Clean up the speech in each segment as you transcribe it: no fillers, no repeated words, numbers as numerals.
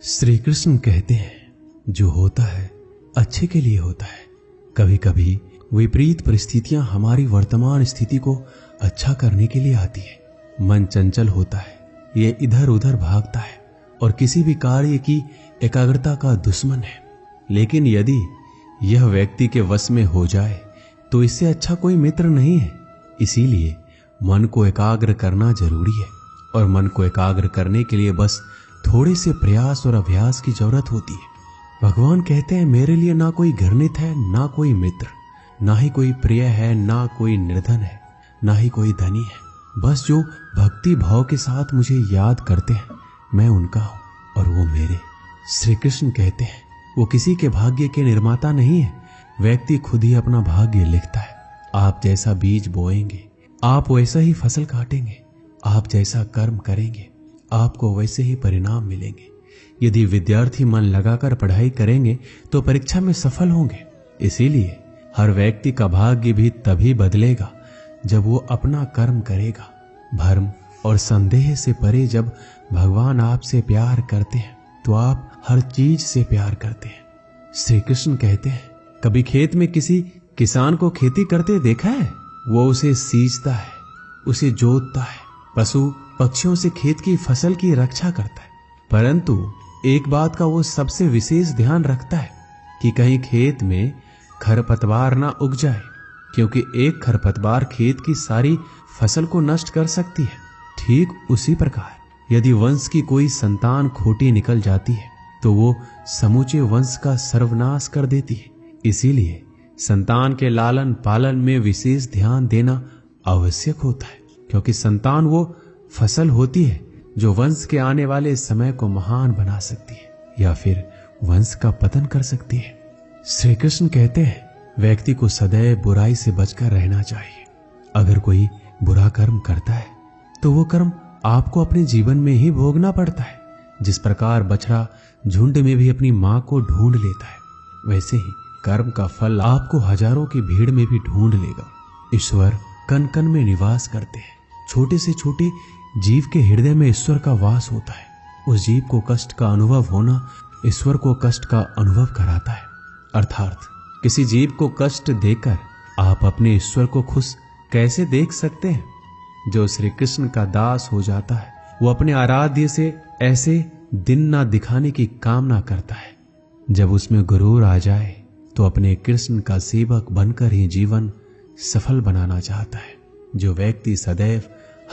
श्री कृष्ण कहते हैं, जो होता है अच्छे के लिए होता है। कभी कभी विपरीत परिस्थितियां हमारी वर्तमान स्थिति को अच्छा करने के लिए आती है। मन चंचल होता है, ये इधर उधर भागता है और किसी भी कार्य की एकाग्रता का दुश्मन है। लेकिन यदि यह व्यक्ति के वश में हो जाए तो इससे अच्छा कोई मित्र नहीं है। इसीलिए मन को एकाग्र करना जरूरी है और मन को एकाग्र करने के लिए बस थोड़े से प्रयास और अभ्यास की जरूरत होती है। भगवान कहते हैं, मेरे लिए ना कोई घृणित है, ना कोई मित्र, ना ही कोई प्रिय है, ना कोई निर्धन है, ना ही कोई धनी है। बस जो भक्ति भाव के साथ मुझे याद करते हैं, मैं उनका हूं और वो मेरे। श्री कृष्ण कहते हैं, वो किसी के भाग्य के निर्माता नहीं है। व्यक्ति खुद ही अपना भाग्य लिखता है। आप जैसा बीज बोएंगे आप वैसा ही फसल काटेंगे। आप जैसा कर्म करेंगे आपको वैसे ही परिणाम मिलेंगे। यदि विद्यार्थी मन लगाकर पढ़ाई करेंगे तो परीक्षा में सफल होंगे। इसीलिए हर व्यक्ति का भाग्य भी तभी बदलेगा जब वो अपना कर्म करेगा। भ्रम और संदेह से परे जब भगवान आपसे प्यार करते हैं तो आप हर चीज से प्यार करते हैं। श्री कृष्ण कहते हैं, कभी खेत में किसी किसान को खेती करते देखा है? वो उसे सींचता है, उसे जोतता है, पशु पक्षियों से खेत की फसल की रक्षा करता है। परंतु एक बात का वो सबसे विशेष ध्यान रखता है कि कहीं खेत में खरपतवार ना उग जाए, क्योंकि एक खरपतवार खेत की सारी फसल को नष्ट कर सकती है। ठीक उसी प्रकार यदि वंश की कोई संतान खोटी निकल जाती है तो वो समूचे वंश का सर्वनाश कर देती है। इसीलिए संतान के लालन पालन में विशेष ध्यान देना आवश्यक होता है, क्योंकि संतान वो फसल होती है जो वंश के आने वाले समय को महान बना सकती है या फिर वंश का पतन कर सकती है। श्री कृष्ण कहते हैं, व्यक्ति को सदैव बुराई से बचकर रहना चाहिए। अगर कोई बुरा कर्म करता है तो वो कर्म आपको अपने जीवन में ही भोगना पड़ता है। जिस प्रकार बछड़ा झुंड में भी अपनी मां को ढूंढ लेता है, वैसे ही कर्म का फल आपको हजारों की भीड़ में भी ढूंढ लेगा। ईश्वर कण कण में निवास करते हैं। छोटे से छोटे जीव के हृदय में ईश्वर का वास होता है। उस जीव को कष्ट का अनुभव होना ईश्वर को कष्ट का अनुभव कराता है। अर्थात किसी जीव को कष्ट देकर आप अपने ईश्वर को खुश कैसे देख सकते हैं? जो श्री कृष्ण का दास हो जाता है वो अपने आराध्य से ऐसे दिन ना दिखाने की कामना करता है। जब उसमें गुरूर आ जाए तो अपने कृष्ण का सेवक बनकर ही जीवन सफल बनाना चाहता है। जो व्यक्ति सदैव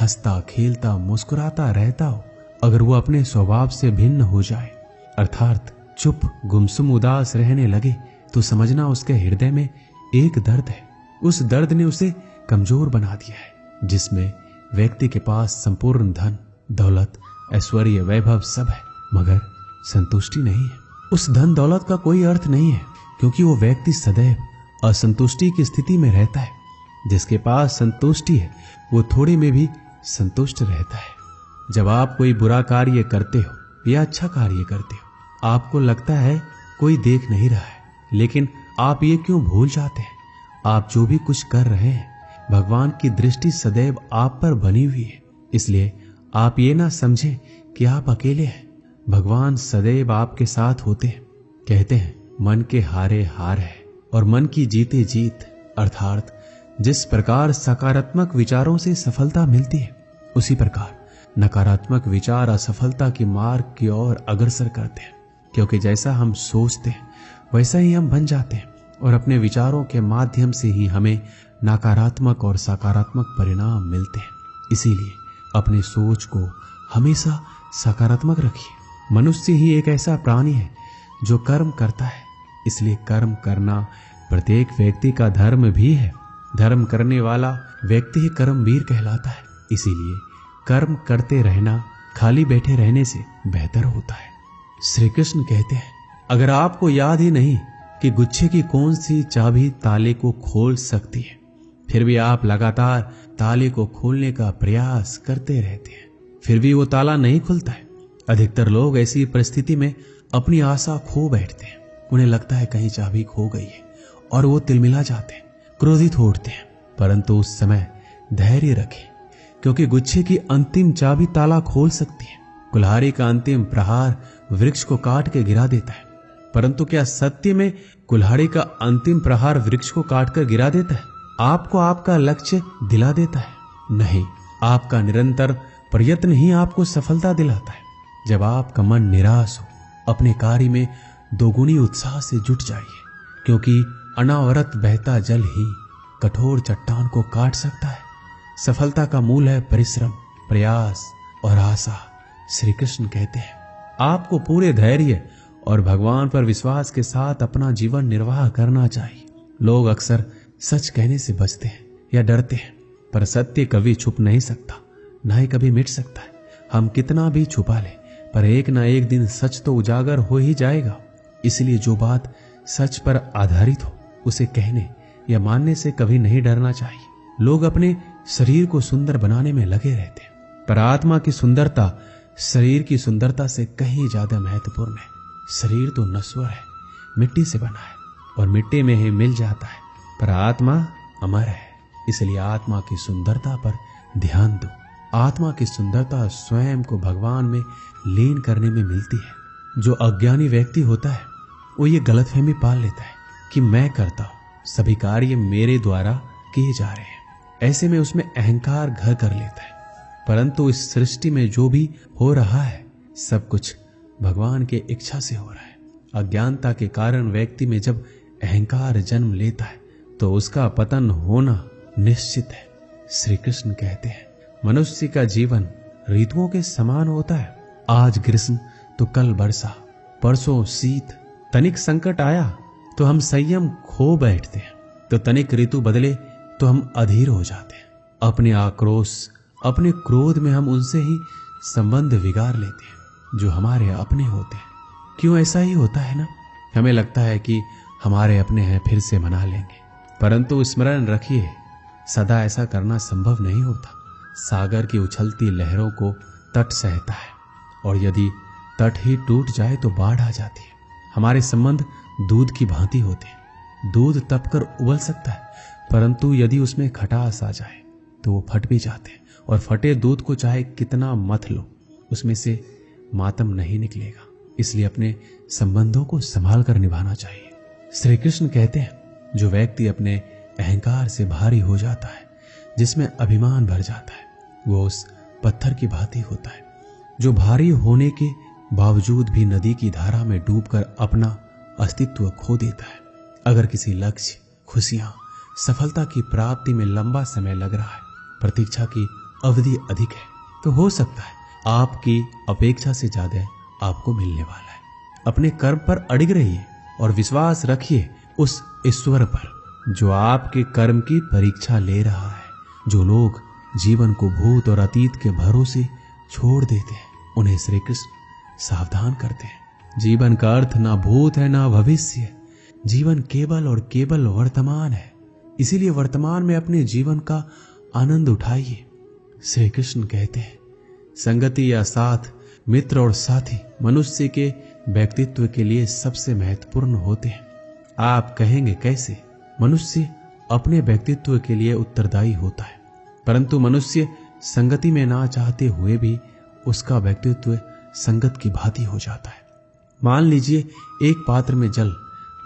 हंसता खेलता मुस्कुराता रहता हो, अगर वो अपने स्वभाव से भिन्न हो जाए, अर्थात चुप गुमसुम उदास रहने लगे, तो समझना उसके हृदय में एक दर्द है। उस दर्द ने उसे कमजोर बना दिया है। जिसमें व्यक्ति के पास संपूर्ण धन दौलत ऐश्वर्य वैभव सब है, मगर संतुष्टि नहीं है। उस धन दौलत का कोई अर्थ नहीं है, क्योंकि वो व्यक्ति सदैव असंतुष्टि की स्थिति में रहता है। जिसके पास संतुष्टि है वो थोड़े में भी संतुष्ट रहता है। जब आप कोई बुरा कार्य करते हो या अच्छा कार्य करते हो, आपको लगता है कोई देख नहीं रहा है, लेकिन आप ये क्यों भूल जाते हैं? आप जो भी कुछ कर रहे हैं, भगवान की दृष्टि सदैव आप पर बनी हुई है। इसलिए आप ये ना समझें कि आप अकेले हैं। भगवान सदैव आपके साथ होते हैं। कहते हैं, मन के हारे हार है और मन की जीते जीत। अर्थात जिस प्रकार सकारात्मक विचारों से सफलता मिलती है, उसी प्रकार नकारात्मक विचार असफलता के मार्ग की ओर अग्रसर करते हैं। क्योंकि जैसा हम सोचते हैं वैसा ही हम बन जाते हैं और अपने विचारों के माध्यम से ही हमें नकारात्मक और सकारात्मक परिणाम मिलते हैं। इसीलिए अपनी सोच को हमेशा सकारात्मक रखिए। मनुष्य ही एक ऐसा प्राणी है जो कर्म करता है, इसलिए कर्म करना प्रत्येक व्यक्ति का धर्म भी है। धर्म करने वाला व्यक्ति ही कर्मवीर कहलाता है। इसीलिए कर्म करते रहना खाली बैठे रहने से बेहतर होता है। श्री कृष्ण कहते हैं, अगर आपको याद ही नहीं कि गुच्छे की कौन सी चाबी ताले को खोल सकती है, फिर भी आप लगातार ताले को खोलने का प्रयास करते रहते हैं, फिर भी वो ताला नहीं खुलता है। अधिकतर लोग ऐसी परिस्थिति में अपनी आशा खो बैठते हैं। उन्हें लगता है कहीं चाबी खो गई है और वो तिलमिला जाते हैं, क्रोधित हो उठते हैं। परंतु उस समय धैर्य रखें, क्योंकि गुच्छे की अंतिम चाबी ताला खोल सकती है। कुल्हाड़ी का अंतिम प्रहार वृक्ष को काट के गिरा देता है, परंतु क्या सत्य में कुल्हाड़ी का अंतिम प्रहार वृक्ष को काटकर गिरा देता है? आपको आपका लक्ष्य दिला देता है? नहीं, आपका निरंतर प्रयत्न ही आपको सफलता दिलाता है। जब आपका मन निराश हो, अपने कार्य में दोगुनी उत्साह से जुट जाइए, क्योंकि अनावरत बहता जल ही कठोर चट्टान को काट सकता है। सफलता का मूल है परिश्रम, प्रयास और आशा। श्री कृष्ण कहते हैं आपको पूरे धैर्य और भगवान पर विश्वास के साथ अपना जीवन निर्वाह करना चाहिए। लोग अक्सर सच कहने से बचते हैं या डरते हैं, पर सत्य कभी छुप नहीं सकता, ना ही कभी मिट सकता है। हम कितना भी छुपा लें, पर एक ना एक दिन सच तो उजागर हो ही जाएगा। इसलिए जो बात सच पर आधारित हो, उसे कहने या मानने से कभी नहीं डरना चाहिए। लोग अपने शरीर को सुंदर बनाने में लगे रहते हैं, पर आत्मा की सुंदरता शरीर की सुंदरता से कहीं ज्यादा महत्वपूर्ण है। शरीर तो नश्वर है, मिट्टी से बना है और मिट्टी में ही मिल जाता है, पर आत्मा अमर है। इसलिए आत्मा की सुंदरता पर ध्यान दो। आत्मा की सुंदरता स्वयं को भगवान में लीन करने में मिलती है। जो अज्ञानी व्यक्ति होता है वो ये गलतफहमी पाल लेता है कि मैं करता हूं, सभी कार्य मेरे द्वारा किए जा रहे हैं। ऐसे में उसमें अहंकार घर कर लेता है। परंतु इस सृष्टि में जो भी हो रहा है सब कुछ भगवान के इच्छा से हो रहा है। अज्ञानता के कारण व्यक्ति में जब अहंकार जन्म लेता है तो उसका पतन होना निश्चित है। श्री कृष्ण कहते हैं मनुष्य का जीवन ऋतुओं के समान होता है। आज ग्रीष्म तो कल वर्षा, परसों शीत। तनिक संकट आया तो हम संयम खो बैठते हैं, तो तनिक ऋतु बदले तो हम अधीर हो जाते हैं। अपने आक्रोश, अपने क्रोध में हम उनसे ही संबंध बिगाड़ लेते हैं जो हमारे अपने होते हैं। क्यों ऐसा ही होता है ना? हमें लगता है कि हमारे अपने हैं, फिर से मना लेंगे, परंतु स्मरण रखिए सदा ऐसा करना संभव नहीं होता। सागर की उछलती लहरों को तट सहता है, और यदि तट ही टूट जाए तो बाढ़ आ जाती है। हमारे संबंध दूध की भांति होते हैं। दूध तपकर उबल सकता है, परंतु यदि उसमें खटास आ जाए तो वो फट भी जाते हैं, और फटे दूध को चाहे कितना मथ लो उसमें से मातम नहीं निकलेगा। इसलिए अपने संबंधों को संभाल कर निभाना चाहिए। श्री कृष्ण कहते हैं जो व्यक्ति अपने अहंकार से भारी हो जाता है, जिसमें अभिमान भर जाता है, वो उस पत्थर की भांति होता है जो भारी होने के बावजूद भी नदी की धारा में डूबकर अपना अस्तित्व खो देता है। अगर किसी लक्ष्य, खुशियां, सफलता की प्राप्ति में लंबा समय लग रहा है, प्रतीक्षा की अवधि अधिक है, तो हो सकता है आपकी अपेक्षा से ज्यादा आपको मिलने वाला है। अपने कर्म पर अडिग रहिए और विश्वास रखिए उस ईश्वर पर जो आपके कर्म की परीक्षा ले रहा है। जो लोग जीवन को भूत और अतीत के भरोसे छोड़ देते हैं, उन्हें श्री कृष्ण सावधान करते हैं। जीवन का अर्थ ना भूत है ना भविष्य। जीवन केवल और केवल वर्तमान है। इसीलिए वर्तमान में अपने जीवन का आनंद उठाइए। श्री कृष्ण कहते हैं संगति या साथ, मित्र और साथी मनुष्य के व्यक्तित्व के लिए सबसे महत्वपूर्ण होते हैं। आप कहेंगे कैसे? मनुष्य अपने व्यक्तित्व के लिए उत्तरदायी होता है, परंतु मनुष्य संगति में ना चाहते हुए भी उसका व्यक्तित्व संगत की भांति हो जाता है। मान लीजिए एक पात्र में जल,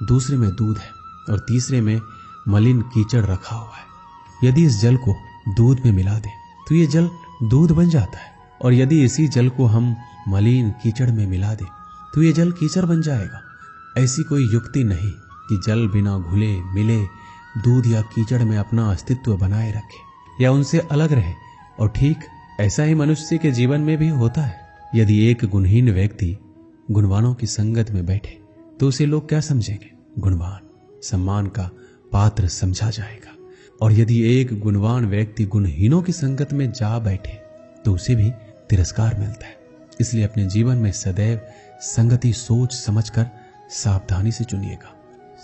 दूसरे में दूध है और तीसरे में मलिन कीचड़ रखा हुआ है। यदि इस जल को दूध में मिला दें तो ये जल दूध बन जाता है, और यदि इसी जल को हम मलिन कीचड़ में मिला दें तो ये जल कीचड़ बन जाएगा। ऐसी कोई युक्ति नहीं कि जल बिना घुले मिले दूध या कीचड़ में अपना अस्तित्व बनाए रखे या उनसे अलग रहे। और ठीक ऐसा ही मनुष्य के जीवन में भी होता है। यदि एक गुणहीन व्यक्ति गुणवानों की संगत में बैठे तो उसे लोग क्या समझेंगे? गुणवान, सम्मान का पात्र समझा जाएगा। और यदि एक गुणवान व्यक्ति गुणहीनों की संगत में जा बैठे तो उसे भी तिरस्कार मिलता है। इसलिए अपने जीवन में सदैव संगति सोच समझकर सावधानी से चुनिएगा।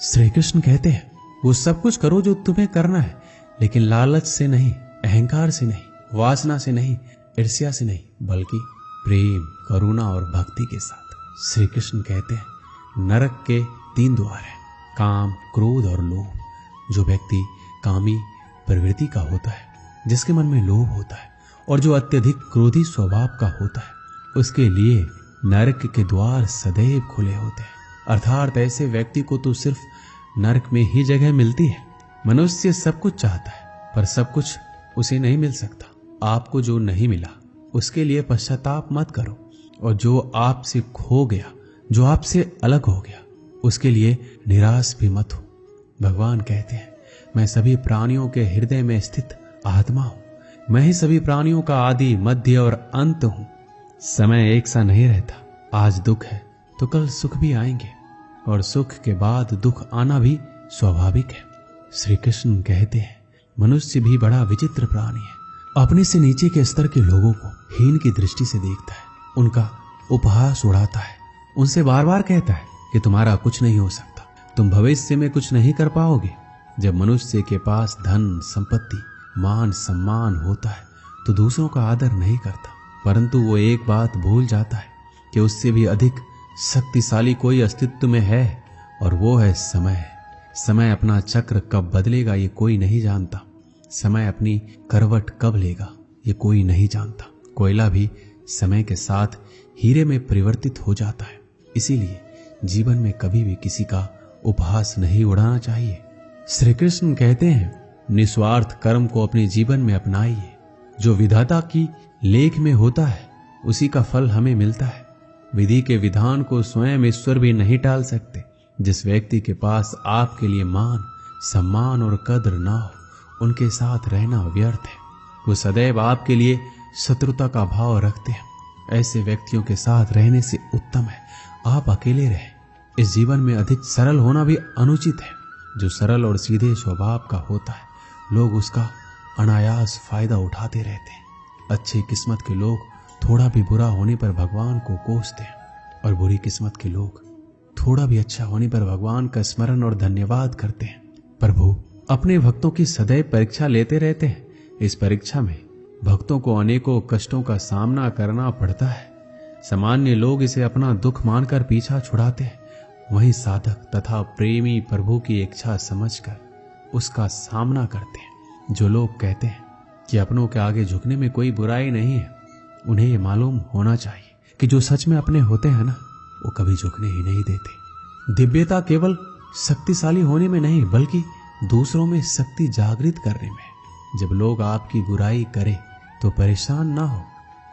श्री कृष्ण कहते हैं वो सब कुछ करो जो तुम्हें करना है, लेकिन लालच से नहीं, अहंकार से नहीं, वासना से नहीं, ईर्ष्या से नहीं, बल्कि प्रेम, करुणा और भक्ति के साथ। श्री कृष्ण कहते हैं नरक के 3 द्वार हैं, काम, क्रोध और लोभ। जो व्यक्ति कामी प्रवृत्ति का होता है, जिसके मन में लोभ होता है और जो अत्यधिक क्रोधी स्वभाव का होता है, उसके लिए नरक के द्वार सदैव खुले होते हैं। अर्थात ऐसे व्यक्ति को तो सिर्फ नरक में ही जगह मिलती है। मनुष्य सब कुछ चाहता है पर सब कुछ उसे नहीं मिल सकता। आपको जो नहीं मिला उसके लिए पश्चाताप मत करो, और जो आपसे खो गया, जो आपसे अलग हो गया, उसके लिए निराश भी मत हो। भगवान कहते हैं, मैं सभी प्राणियों के हृदय में स्थित आत्मा हूं। मैं ही सभी प्राणियों का आदि, मध्य और अंत हूं। समय एक सा नहीं रहता। आज दुख है तो कल सुख भी आएंगे, और सुख के बाद दुख आना भी स्वाभाविक है। श्री कृष्ण कहते हैं, मनुष्य भी बड़ा विचित्र प्राणी है। अपने से नीचे के स्तर के लोगों को हीन की दृष्टि से देखता है, उनका उपहास उड़ाता है, उनसे बार बार कहता है कि तुम्हारा कुछ नहीं हो सकता, तुम भविष्य में कुछ नहीं कर पाओगे। जब मनुष्य के पास धन, संपत्ति, मान, सम्मान होता है तो दूसरों का आदर नहीं करता, परंतु वो एक बात भूल जाता है कि उससे भी अधिक शक्तिशाली कोई अस्तित्व में है, और वो है समय। समय अपना चक्र कब बदलेगा ये कोई नहीं जानता। समय अपनी करवट कब लेगा ये कोई नहीं जानता। कोयला भी समय के साथ हीरे में परिवर्तित हो जाता है। इसीलिए जीवन में कभी भी किसी का उपहास नहीं उड़ाना चाहिए। श्री कृष्ण कहते हैं, निस्वार्थ कर्म को अपने जीवन में अपनाइए। जो विधाता की लेख में होता है उसी का फल हमें मिलता है। विधि के विधान को स्वयं ईश्वर भी नहीं टाल सकते। जिस व्यक्ति के पास आपके लिए मान, सम्मान और कद्र ना हो, उनके साथ रहना व्यर्थ है। वो सदैव आपके लिए शत्रुता का भाव रखते हैं। ऐसे व्यक्तियों के साथ रहने से उत्तम है आप अकेले रहें। इस जीवन में अधिक सरल होना भी अनुचित है। जो सरल और सीधे स्वभाव का होता है, लोग उसका अनायास फायदा उठाते रहते हैं। अच्छी किस्मत के लोग थोड़ा भी बुरा होने पर भगवान को कोसते हैं, और बुरी किस्मत के लोग थोड़ा भी अच्छा होने पर भगवान का स्मरण और धन्यवाद करते हैं। प्रभु अपने भक्तों की सदैव परीक्षा लेते रहते हैं। इस परीक्षा में भक्तों को अनेकों कष्टों का सामना करना पड़ता है। सामान्य लोग इसे अपना दुख मानकर पीछा छुड़ाते हैं, वहीं साधक तथा प्रेमी प्रभु की इच्छा समझकर उसका सामना करते हैं। जो लोग कहते हैं कि अपनों के आगे झुकने में कोई बुराई नहीं है, उन्हें ये मालूम होना चाहिए कि जो सच में अपने होते हैं ना, वो कभी झुकने ही नहीं देते। दिव्यता केवल शक्तिशाली होने में नहीं, बल्कि दूसरों में शक्ति जागृत करने में। जब लोग आपकी बुराई करें तो परेशान ना हो,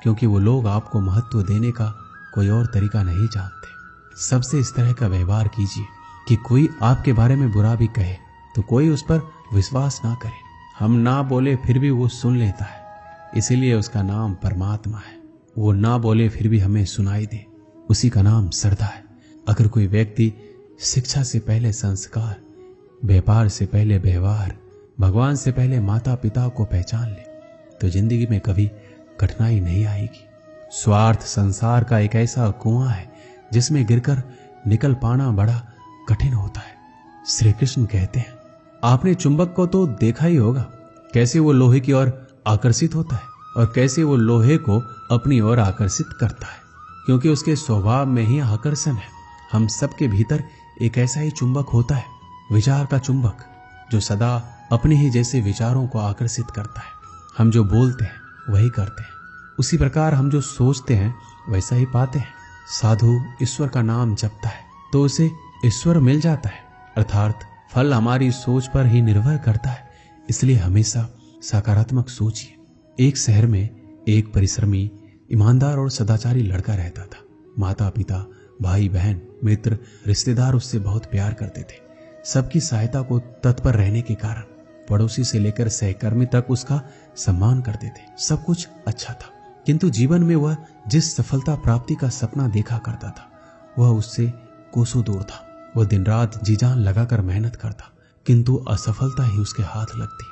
क्योंकि वो लोग आपको महत्व देने का कोई और तरीका नहीं जानते। सबसे इस तरह का व्यवहार कीजिए कि कोई आपके बारे में बुरा भी कहे तो कोई उस पर विश्वास ना करे। हम ना बोले फिर भी वो सुन लेता है, इसीलिए उसका नाम परमात्मा है। वो ना बोले फिर भी हमें सुनाई दे, उसी का नाम श्रद्धा है। अगर कोई व्यक्ति शिक्षा से पहले संस्कार, व्यापार से पहले व्यवहार, भगवान से पहले माता पिता को पहचान ले तो जिंदगी में कभी कठिनाई नहीं आएगी। स्वार्थ संसार का एक ऐसा कुआं है जिसमें गिरकर निकल पाना बड़ा कठिन होता है। श्री कृष्ण कहते हैं, आपने चुंबक को तो देखा ही होगा, कैसे वो लोहे की ओर आकर्षित होता है और कैसे वो लोहे को अपनी ओर आकर्षित करता है, क्योंकि उसके स्वभाव में ही आकर्षण है। हम सबके भीतर एक ऐसा ही चुंबक होता है, विचार का चुंबक, जो सदा अपने ही जैसे विचारों को आकर्षित करता है। हम जो बोलते हैं वही करते हैं, उसी प्रकार हम जो सोचते हैं वैसा ही पाते हैं। साधु ईश्वर का नाम जपता है तो उसे ईश्वर मिल जाता है, अर्थात फल हमारी सोच पर ही निर्भर करता है। इसलिए हमेशा सकारात्मक सोचिए। एक शहर में एक परिश्रमी, ईमानदार और सदाचारी लड़का रहता था। माता पिता, भाई बहन, मित्र, रिश्तेदार उससे बहुत प्यार करते थे। सबकी सहायता को तत्पर रहने के कारण पड़ोसी से लेकर सहकर्मी तक उसका सम्मान करते थे। सब कुछ अच्छा था, किंतु जीवन में वह जिस सफलता प्राप्ति का सपना देखा करता था वह उससे कोसों दूर था। वह दिन रात जी जान लगाकर मेहनत करता, किंतु असफलता ही उसके हाथ लगती।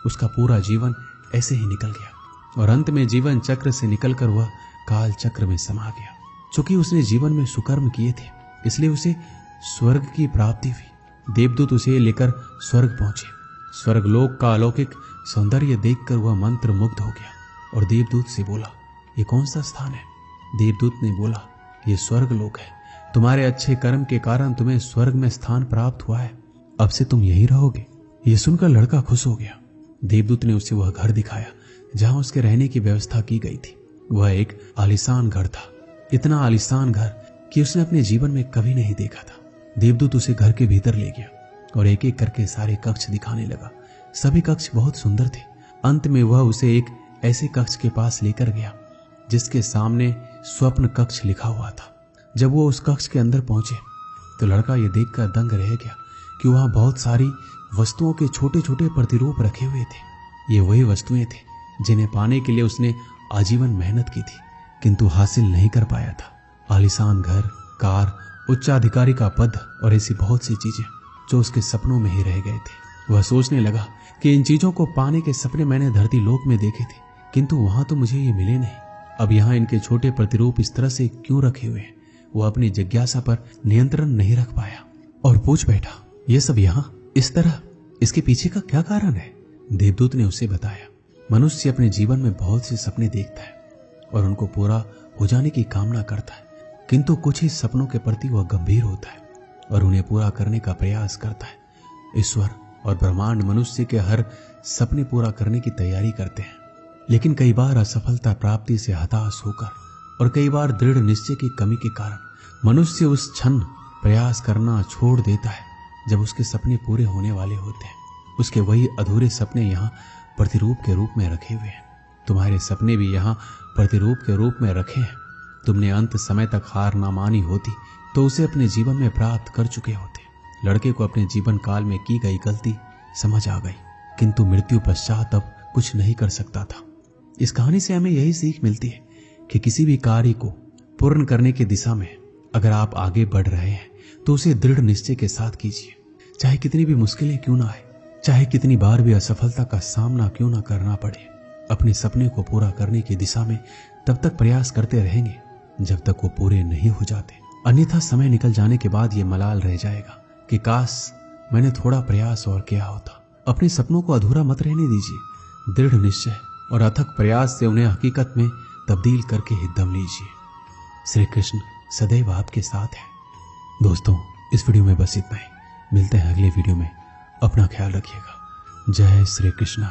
उसका पूरा जीवन ऐसे ही निकल गया और अंत में जीवन चक्र से निकलकर वह काल चक्र में समा गया। चूंकि उसने जीवन में सुकर्म किए थे, इसलिए उसे स्वर्ग की प्राप्ति हुई। देवदूत उसे लेकर स्वर्ग पहुंचे। स्वर्गलोक का अलौकिक सौंदर्य देखकर वह मंत्र मुग्ध हो गया और देवदूत से बोला, ये कौन सा स्थान है? देवदूत ने बोला, ये स्वर्गलोक है। तुम्हारे अच्छे कर्म के कारण तुम्हें स्वर्ग में स्थान प्राप्त हुआ है। अब से तुम यहीं रहोगे। यह सुनकर लड़का खुश हो गया। देवदूत ने उसे वह घर दिखाया जहां उसके रहने की व्यवस्था की गई थी। वह एक आलीशान घर था। इतना आलीशान घर कि उसने अपने जीवन में कभी नहीं देखा था। देवदूत उसे घर के भीतर ले गया और एक एक करके सारे कक्ष दिखाने लगा। सभी कक्ष बहुत सुंदर थे। अंत में वह उसे एक ऐसे कक्ष के पास लेकर गया जिसके सामने स्वप्न कक्ष लिखा हुआ था। जब वो उस कक्ष के अंदर पहुंचे तो लड़का ये देखकर दंग रह गया कि वहां बहुत सारी वस्तुओं के छोटे छोटे प्रतिरूप रखे हुए थे। ये वही वस्तुएं थे जिन्हें पाने के लिए उसने आजीवन मेहनत की थी किंतु हासिल नहीं कर पाया था। आलीशान घर, कार, उच्चाधिकारी का पद और ऐसी बहुत सी चीजें जो उसके सपनों में ही रह गए थे। वह सोचने लगा कि इन चीजों को पाने के सपने मैंने धरती लोक में देखे थे किंतु वहां तो मुझे ये मिले नहीं। अब यहाँ इनके छोटे प्रतिरूप इस तरह से क्यों रखे हुए हैं? वो अपनी जिज्ञासा पर नियंत्रण नहीं रख पाया और पूछ बैठा, ये सब यहाँ इस तरह, इसके पीछे का क्या कारण है? देवदूत ने उसे बताया, मनुष्य अपने जीवन में बहुत से सपने देखता है और उनको पूरा हो जाने की कामना करता है किंतु कुछ ही सपनों के प्रति वह गंभीर होता है और उन्हें पूरा करने का प्रयास करता है। ईश्वर और ब्रह्मांड मनुष्य के हर सपने पूरा करने की तैयारी करते हैं, लेकिन कई बार असफलता प्राप्ति से हताश होकर और कई बार दृढ़ निश्चय की कमी के कारण मनुष्य उस क्षण प्रयास करना छोड़ देता है जब उसके सपने पूरे होने वाले होते हैं। उसके वही अधूरे सपने यहाँ प्रतिरूप के रूप में रखे हुए हैं। तुम्हारे सपने भी यहाँ प्रतिरूप के रूप में रखे हैं। तुमने अंत समय तक हार ना मानी होती तो उसे अपने जीवन में प्राप्त कर चुके होते। लड़के को अपने जीवन काल में की गई गलती समझ आ गई किंतु मृत्यु पश्चात अब कुछ नहीं कर सकता था। इस कहानी से हमें यही सीख मिलती है कि किसी भी कार्य को पूर्ण करने की दिशा में अगर आप आगे बढ़ रहे हैं तो उसे दृढ़ निश्चय के साथ कीजिए। चाहे कितनी भी मुश्किलें क्यों ना आए, चाहे कितनी बार भी असफलता का सामना क्यों ना करना पड़े, अपने सपने को पूरा करने की दिशा में तब तक प्रयास करते रहेंगे जब तक वो पूरे नहीं हो जाते। अन्यथा समय निकल जाने के बाद ये मलाल रह जाएगा कि काश मैंने थोड़ा प्रयास और किया होता। अपने सपनों को अधूरा मत रहने दीजिए। दृढ़ निश्चय और अथक प्रयास से उन्हें हकीकत में तब्दील करके ही दम लीजिए। श्री कृष्ण सदैव आपके साथ है। दोस्तों, इस वीडियो में बस इतना ही। मिलते हैं अगले वीडियो में। अपना ख्याल रखिएगा। जय श्री कृष्ण।